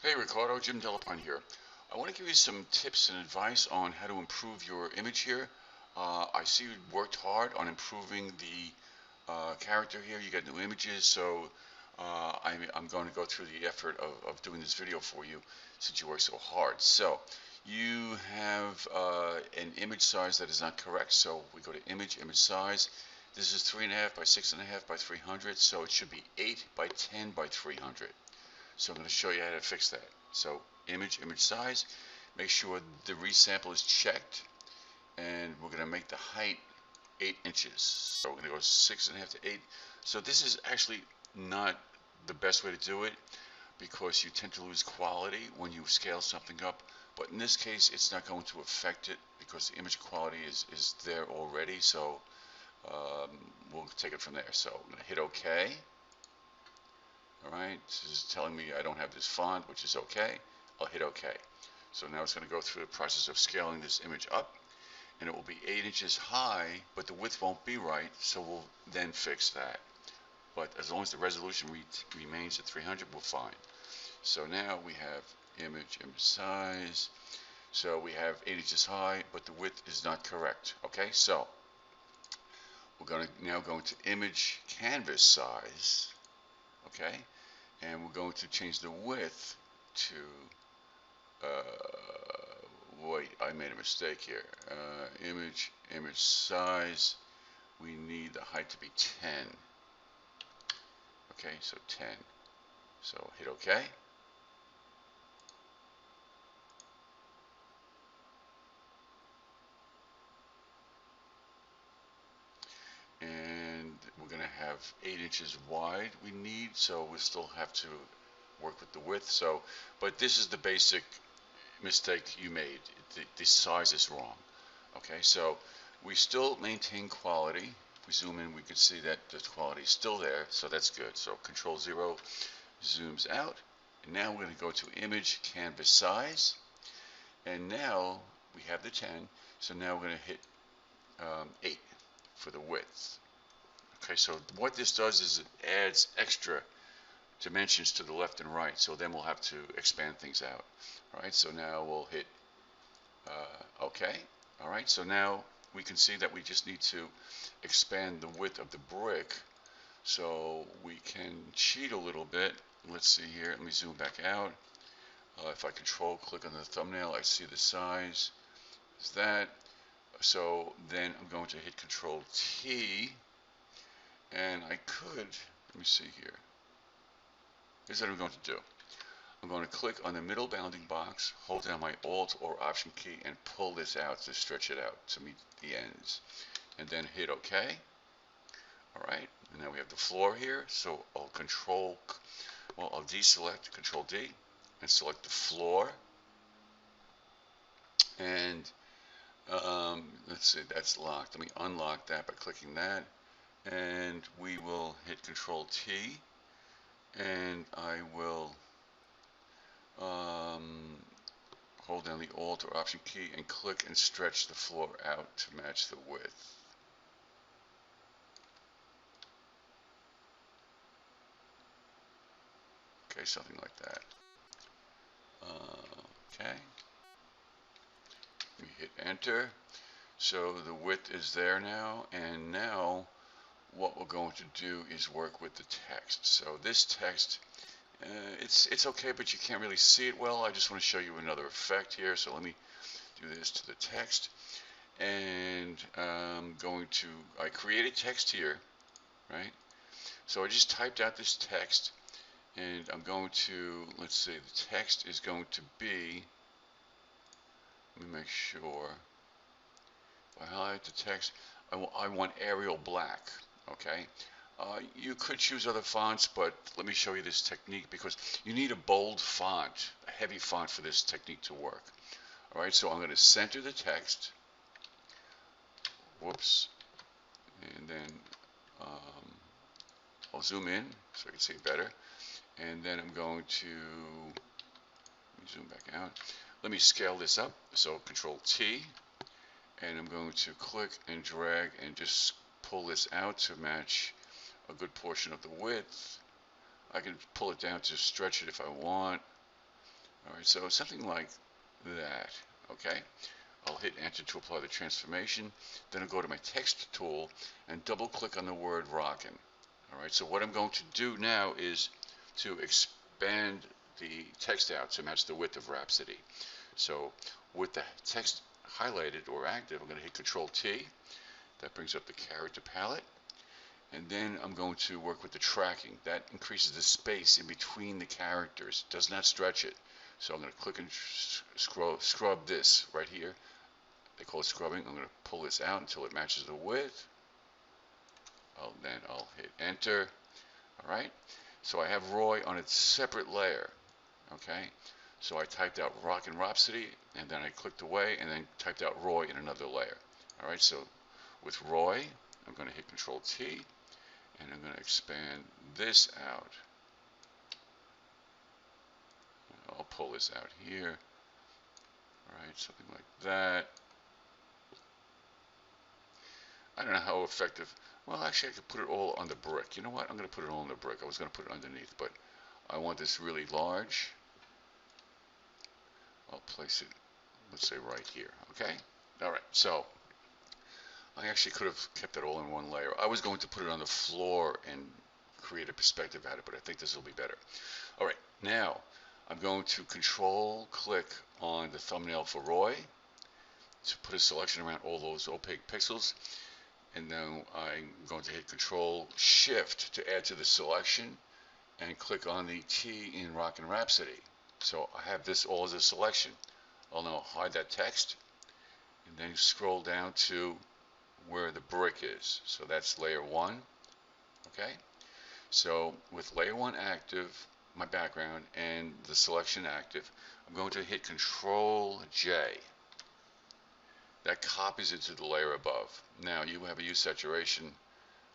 Hey Ricardo, Jim Delapine here. I want to give you some tips and advice on how to improve your image here. I see you worked hard on improving the character here. You got new images, so I'm going to go through the effort of doing this video for you since you worked so hard. So you have an image size that is not correct, so we go to image size. This is 3.5 by 6.5 by 300, so it should be 8 by 10 by 300. So I'm going to show you how to fix that. So image size, make sure the resample is checked, and we're going to make the height 8 inches. So we're going to go 6.5 to 8. So this is actually not the best way to do it because you tend to lose quality when you scale something up. But in this case, it's not going to affect it because the image quality is there already. So we'll take it from there. So I'm going to hit OK. Alright, this is telling me I don't have this font, which is okay. I'll hit OK. So now it's going to go through the process of scaling this image up, and it will be 8 inches high, but the width won't be right, so we'll then fix that. But as long as the resolution remains at 300, we're fine. So now we have image size. So we have 8 inches high, but the width is not correct. Okay, so we're going to now go into image canvas size. Okay, and we're going to change the width to wait, I made a mistake here. Image size, we need the height to be 10. Okay, so 10. So hit OK. And we're going to have 8 inches wide we need, so we still have to work with the width. So, but this is the basic mistake you made. The size is wrong. Okay, so we still maintain quality. If we zoom in, we can see that the quality is still there, so that's good. So Control 0 zooms out, and now we're going to go to image canvas size, and now we have the 10, so now we're going to hit 8 for the width. Okay, so what this does is it adds extra dimensions to the left and right, so then we'll have to expand things out. All right, so now we'll hit OK. All right, so now we can see that we just need to expand the width of the brick, so we can cheat a little bit. Let's see here, let me zoom back out. If I control click on the thumbnail, I see the size is that. So then I'm going to hit Control T, and I could, let me see here. Here's what I'm going to do. I'm going to click on the middle bounding box, hold down my Alt or Option key, and pull this out to stretch it out to meet the ends. And then hit OK. Alright, and now we have the floor here, so I'll deselect, Control D, and select the floor. And let's see, that's locked. Let me unlock that by clicking that. And we will hit Control T, and I will hold down the Alt or Option key and click and stretch the floor out to match the width. Okay, something like that. Okay. We hit enter. So the width is there now, and now what we're going to do is work with the text. So this text, it's okay, but you can't really see it well. I just want to show you another effect here. So let me do this to the text, and I'm going to, I created text here, right? So I just typed out this text, and I'm going to, let's see, the text is going to be, let me make sure, if I highlight the text, I want Arial black, okay? You could choose other fonts, but let me show you this technique because you need a bold font, a heavy font for this technique to work. All right, so I'm going to center the text, whoops, and then I'll zoom in so I can see it better, and then I'm going to, let me zoom back out. Let me scale this up, so Control T, and I'm going to click and drag and just pull this out to match a good portion of the width. I can pull it down to stretch it if I want. All right, so something like that. Okay, I'll hit enter to apply the transformation. Then I'll go to my text tool and double click on the word rockin'. All right, so what I'm going to do now is to expand the text out to match the width of Rhapsody. So with the text highlighted or active, I'm going to hit Control T. That brings up the character palette. And then I'm going to work with the tracking. That increases the space in between the characters, does not stretch it. So I'm going to click and scrub this right here. They call it scrubbing. I'm going to pull this out until it matches the width. Then I'll hit enter. All right. So I have Roy on a separate layer. Okay. So I typed out Rockin' Rhapsody, and then I clicked away, and then typed out Roy in another layer. All right. So with Roy, I'm going to hit Control T, and I'm going to expand this out. I'll pull this out here. All right, something like that. I don't know how effective. Well, actually, I could put it all on the brick. You know what? I'm going to put it all on the brick. I was going to put it underneath, but I want this really large. I'll place it, let's say, right here. Okay? All right, so I actually could have kept it all in one layer. I was going to put it on the floor and create a perspective at it, but I think this will be better. All right, now I'm going to control click on the thumbnail for Roy to put a selection around all those opaque pixels, and then I'm going to hit Control Shift to add to the selection and click on the T in Rockin' Rhapsody. So I have this all as a selection. I'll now hide that text and then scroll down to where the brick is. So that's layer 1. Okay, so with layer 1 active, my background, and the selection active, I'm going to hit Control J. That copies it to the layer above. Now you have a hue saturation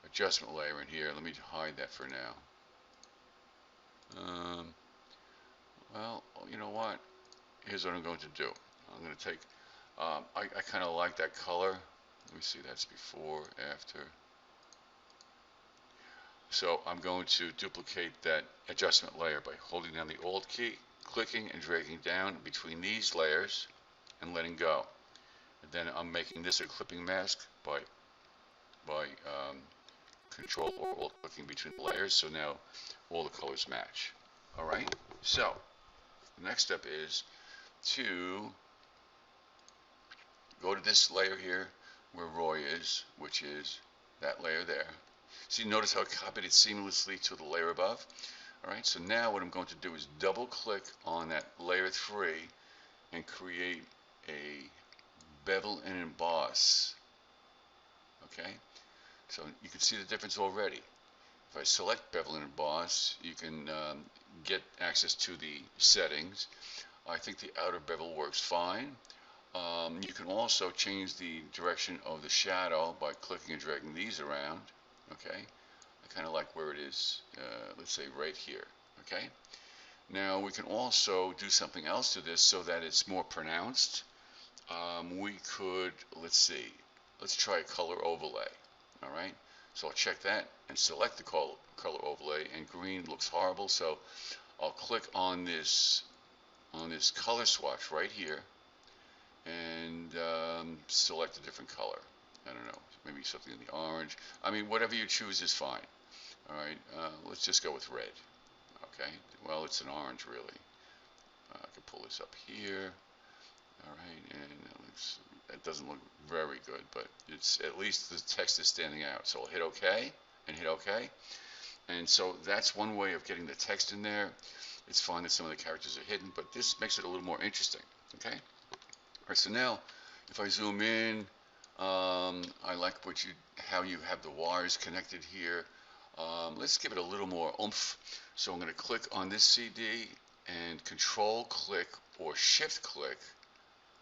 adjustment layer in here. Let me hide that for now. Well, you know what? Here's what I'm going to do. I'm going to take, I kind of like that color. Let me see, that's before, after. So I'm going to duplicate that adjustment layer by holding down the Alt key, clicking and dragging down between these layers and letting go. And then I'm making this a clipping mask by Control or Alt clicking between the layers, so now all the colors match. All right, so the next step is to go to this layer here where Roy is, which is that layer there. See, notice how it copied it seamlessly to the layer above? All right, so now what I'm going to do is double click on that layer 3 and create a bevel and emboss. Okay, so you can see the difference already. If I select bevel and emboss, you can get access to the settings. I think the outer bevel works fine. You can also change the direction of the shadow by clicking and dragging these around. Okay, I kind of like where it is, let's say right here. Okay, now we can also do something else to this so that it's more pronounced. We could, let's try a color overlay. All right, so I'll check that and select the color overlay, and green looks horrible, so I'll click on this color swatch right here and select a different color. I don't know, maybe something in the orange. I mean, whatever you choose is fine. All right, let's just go with red. Okay, well, it's an orange really. I can pull this up here. All right, and it doesn't look very good, but it's at least the text is standing out. So I'll hit OK and hit OK. And so that's one way of getting the text in there. It's fine that some of the characters are hidden, but this makes it a little more interesting. Okay. All right, so now if I zoom in, I like how you have the wires connected here. Let's give it a little more oomph. So I'm going to click on this CD and control click or shift click.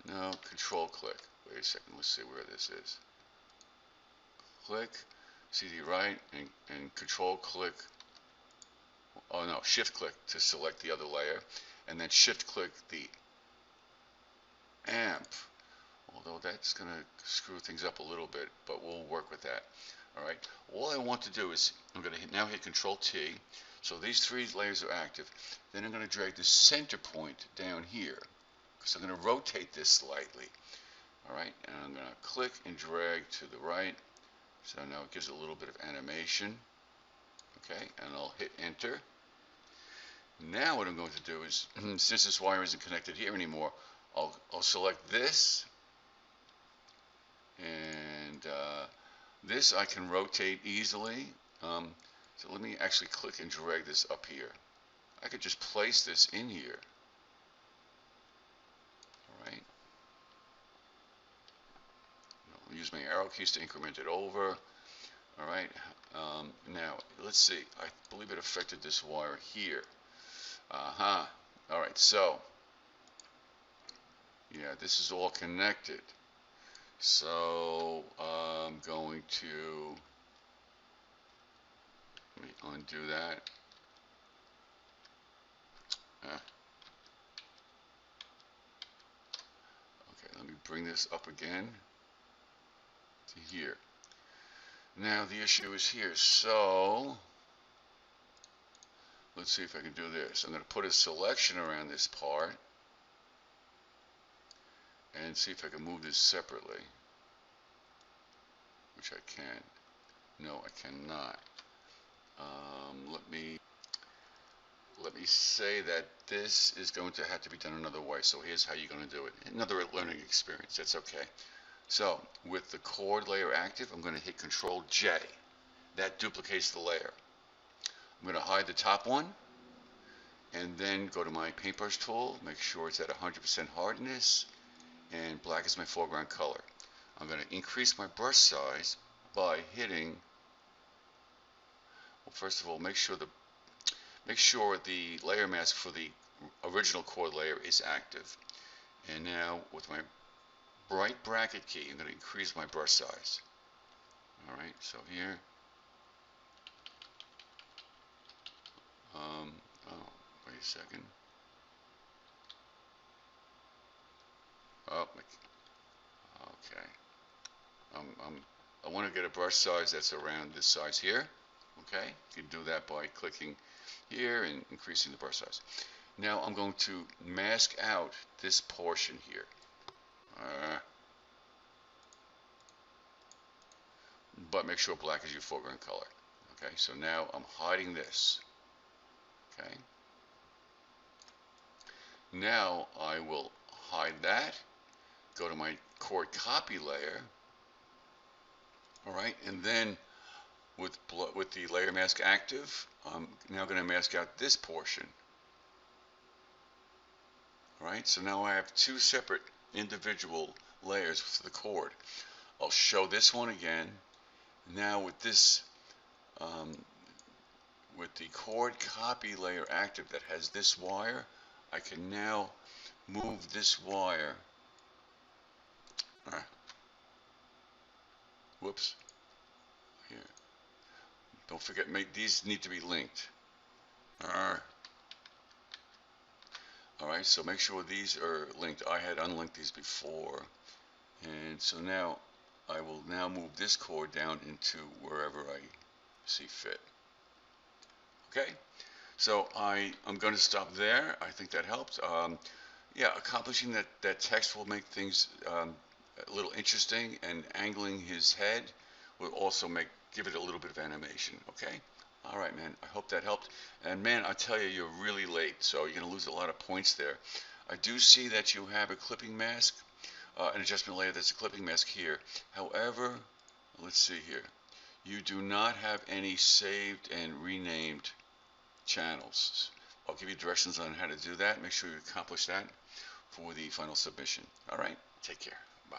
No, control click. Wait a second, let's see where this is. Click, CD right, and control click. Oh no, shift click to select the other layer, and then shift click the amp. Although that's going to screw things up a little bit, but we'll work with that. All right. All I want to do is I'm going to now hit Control T. So these three layers are active. Then I'm going to drag the center point down here because I'm going to rotate this slightly. All right. And I'm going to click and drag to the right. So now it gives a little bit of animation. Okay. And I'll hit Enter. Now what I'm going to do is, since this wire isn't connected here anymore, I'll select this, and this I can rotate easily. So let me actually click and drag this up here. I could just place this in here. All right. I'll use my arrow keys to increment it over. All right. Now let's see. I believe it affected this wire here. All right. So yeah, this is all connected. So I'm going to let me undo that. Okay, let me bring this up again to here. Now the issue is here. So let's see if I can do this. I'm going to put a selection around this part and see if I can move this separately, which I can. No, I cannot. Let me say that this is going to have to be done another way. So here's how you're going to do it. Another learning experience. That's okay. So with the chord layer active, I'm going to hit Control J. That duplicates the layer. I'm going to hide the top one, and then go to my paintbrush tool. Make sure it's at 100% hardness, and black is my foreground color. I'm going to increase my brush size by hitting. Well, first of all, make sure the layer mask for the original chord layer is active. And now with my right bracket key, I'm going to increase my brush size. All right, so here. Oh, wait a second. Oh, okay. I want to get a brush size that's around this size here. Okay, you can do that by clicking here and increasing the brush size. Now I'm going to mask out this portion here. But make sure black is your foreground color. Okay, so now I'm hiding this. Okay. Now I will hide that. Go to my chord copy layer. All right, and then with the layer mask active, I'm now going to mask out this portion. All right, so now I have two separate individual layers for the chord. I'll show this one again. Now with this, with the chord copy layer active that has this wire, I can now move this wire. Whoops. Here. Don't forget, these need to be linked. Alright, so make sure these are linked. I had unlinked these before. And so now I will now move this chord down into wherever I see fit. Okay, so I'm going to stop there. I think that helped. Yeah, accomplishing that text will make things a little interesting, and angling his head will also give it a little bit of animation. Okay. All right, man. I hope that helped. And man, I tell you, you're really late, so you're going to lose a lot of points there. I do see that you have a clipping mask, an adjustment layer that's a clipping mask here. However, let's see here. You do not have any saved and renamed channels. I'll give you directions on how to do that. Make sure you accomplish that for the final submission. All right. Take care. Bye.